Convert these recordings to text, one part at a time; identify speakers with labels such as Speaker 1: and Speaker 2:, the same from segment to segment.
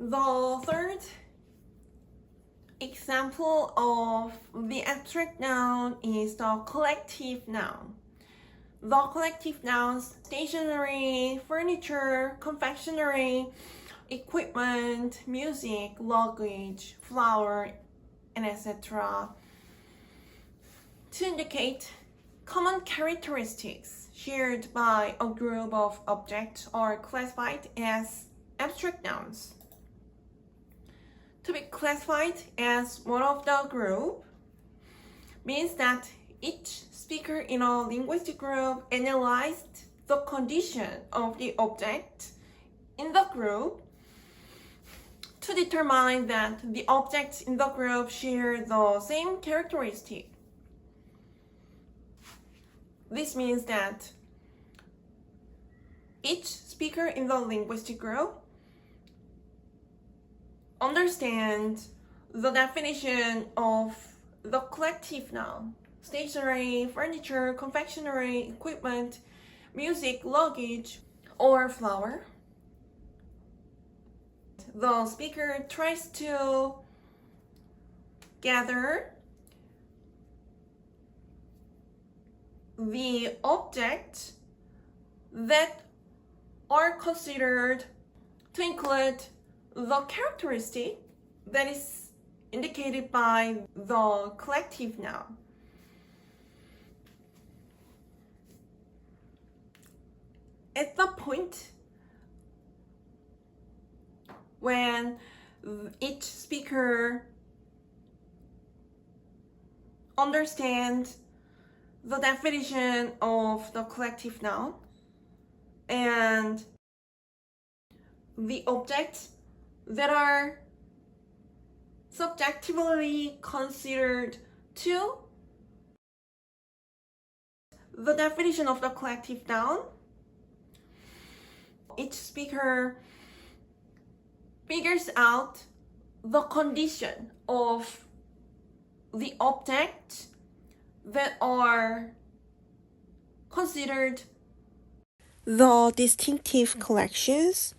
Speaker 1: The third example of the abstract noun is the collective noun. The collective nouns, stationery, furniture, confectionery, equipment, music, luggage, flower, and etc. to indicate common characteristics shared by a group of objects are classified as abstract nouns. To be classified as one of the group means that each speaker in a linguistic group analyzed the condition of the object in the group to determine that the objects in the group share the same characteristic. This means that each speaker in the linguistic group understands the definition of the collective noun, stationery, furniture, confectionery, equipment, music, luggage, or flower. The speaker tries to gather the objects that are considered to include the characteristic that is indicated by the collective noun. At the point when each speaker understands the definition of the collective noun and the objects that are subjectively considered to the definition of the collective noun, each speaker figures out the condition of the object that are considered the distinctive collections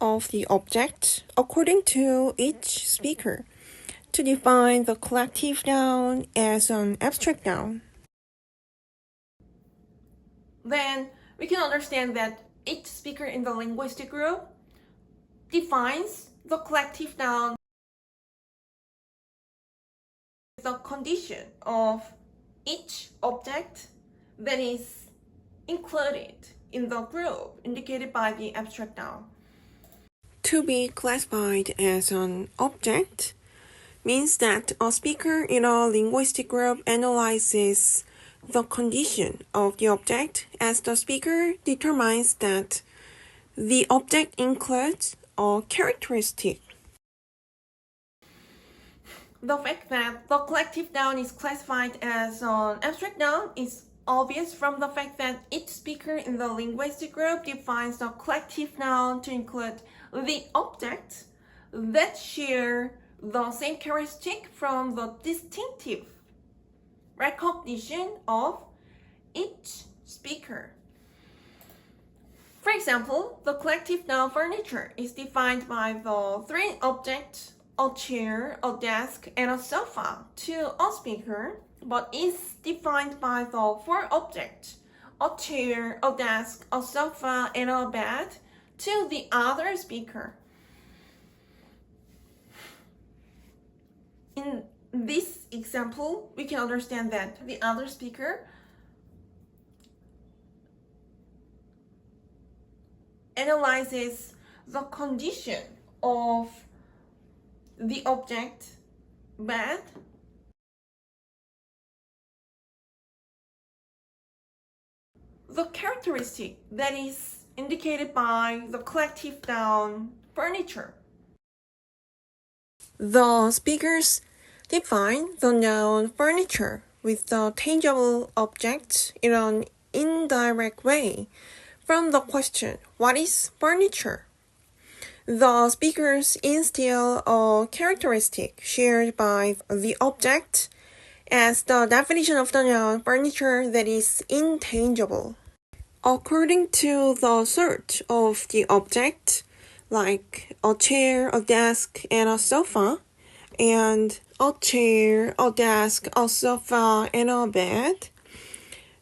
Speaker 1: of the object according to each speaker to define the collective noun as an abstract noun. Then we can understand that each speaker in the linguistic group defines the collective noun as the condition of each object that is included in the group indicated by the abstract noun. To be classified as an object means that a speaker in a linguistic group analyzes the condition of the object as the speaker determines that the object includes a characteristic. The fact that the collective noun is classified as an abstract noun is obvious from the fact that each speaker in the linguistic group defines the collective noun to include the objects that share the same characteristic from the distinctive recognition of each speaker. For example, the collective noun furniture is defined by the three objects, a chair, a desk, and a sofa to a speaker, but is defined by the four objects, a chair, a desk, a sofa, and a bed to the other speaker. In this example, we can understand that the other speaker analyzes the condition of the object bed the characteristic that is indicated by the collective noun furniture. The speakers define the noun furniture with the tangible object in an indirect way from the question, what is furniture? The speakers instill a characteristic shared by the object as the definition of the noun furniture that is intangible. According to the search of the object, like a chair, a desk, and a sofa, and a chair, a desk, a sofa, and a bed.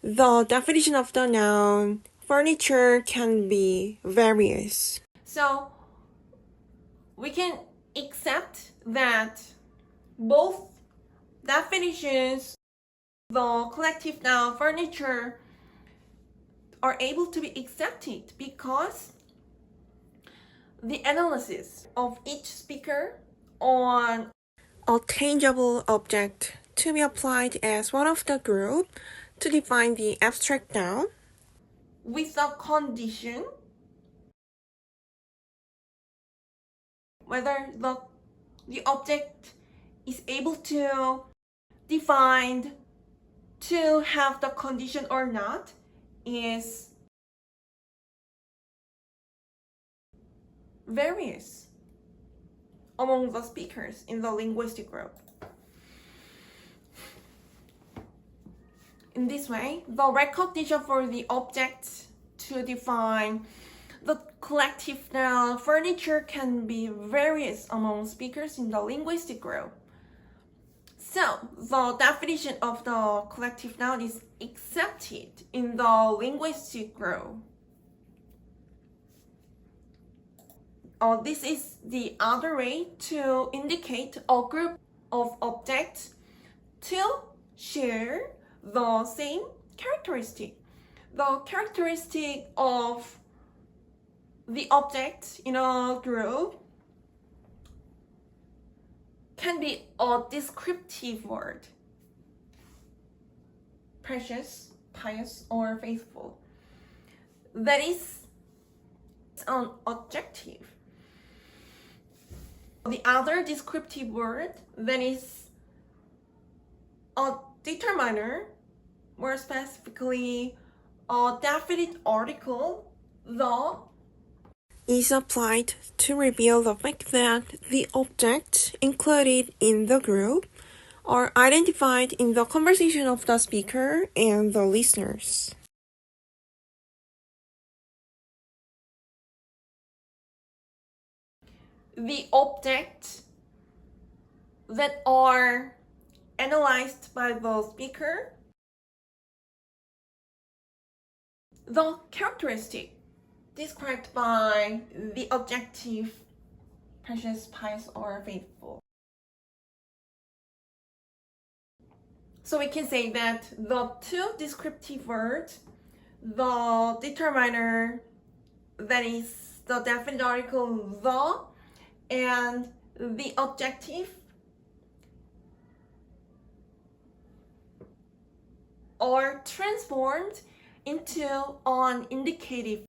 Speaker 1: The definition of the noun furniture can be various. So we can accept that both definitions, the collective noun furniture, are able to be accepted because the analysis of each speaker on a tangible object to be applied as one of the group to define the abstract noun with a condition whether the object is able to define to have the condition or not is various among the speakers in the linguistic group. In this way, the recognition for the object to define the collective noun furniture can be various among speakers in the linguistic group. So, the definition of the collective noun is accepted in the linguistic group. This is the other way to indicate a group of objects to share the same characteristic. The characteristic of the object in a group can be a descriptive word. Precious, pious, or faithful. That is an adjective. The other descriptive word, that is a determiner, more specifically a definite article, the is applied to reveal the fact that the objects included in the group are identified in the conversation of the speaker and the listeners. The objects that are analyzed by the speaker, the characteristic described by the adjective precious, pious, or faithful. So we can say that the two descriptive words, the determiner, that is the definite article the, and the adjective, are transformed into an indicative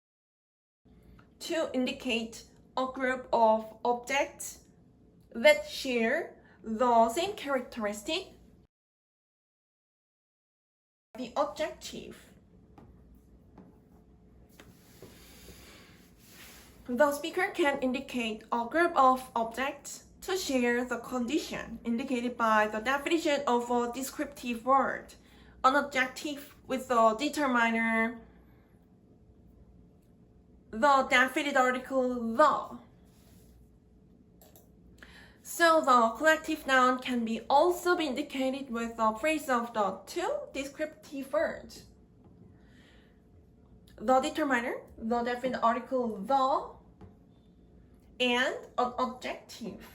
Speaker 1: to indicate a group of objects that share the same characteristic. The adjective. The speaker can indicate a group of objects to share the condition indicated by the definition of a descriptive word, an adjective with the determiner, the definite article the. So the collective noun can be also be indicated with a phrase of the two descriptive words. The determiner, the definite article the, and an adjective.